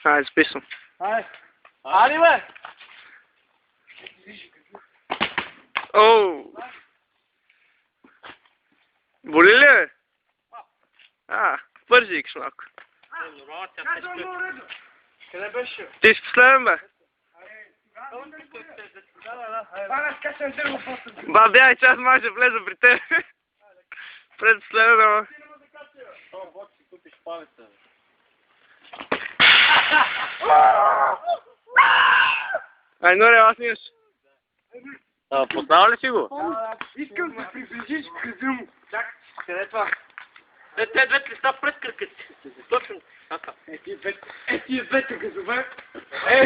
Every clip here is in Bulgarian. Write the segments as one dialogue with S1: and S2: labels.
S1: Айде, записвам.
S2: Али, бе!
S1: Оу! Боли ли, бе? Бързи викаш малко.
S2: Къде беше?
S1: Ти си последен, бе. Бабя, час може да влеза при теб. Пред последен, ама. Ай, Норе, аз снимаш.
S3: Познава ли си го?
S2: Искам да приближиш кръза му. Чакай, къде е това? Те двете листа пред кръка си. Точно. Тия двете газове.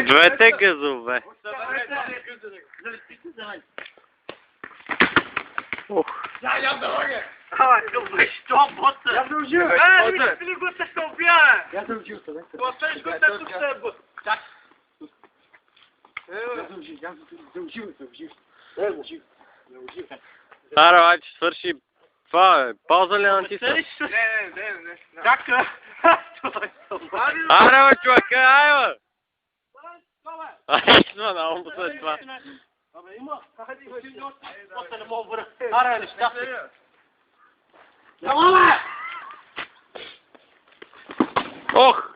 S3: Двете газове.
S2: Я да лага. Какъв беше това бота? Я да ужива. Виж ли го се ще убия? Я да ужива. Оставиш го те тук се бот. Чак. Я да ужива.
S3: Аре, айде, свърши. Това е, пауза ли натисна?
S1: Не.
S2: Чака.
S3: Аре, бе, чувака, ай, бе! Ай, много му след това.
S2: Абе, има. Хайде, има още. После не мога върх. Аре, неща. Няма, бе!
S3: Ох!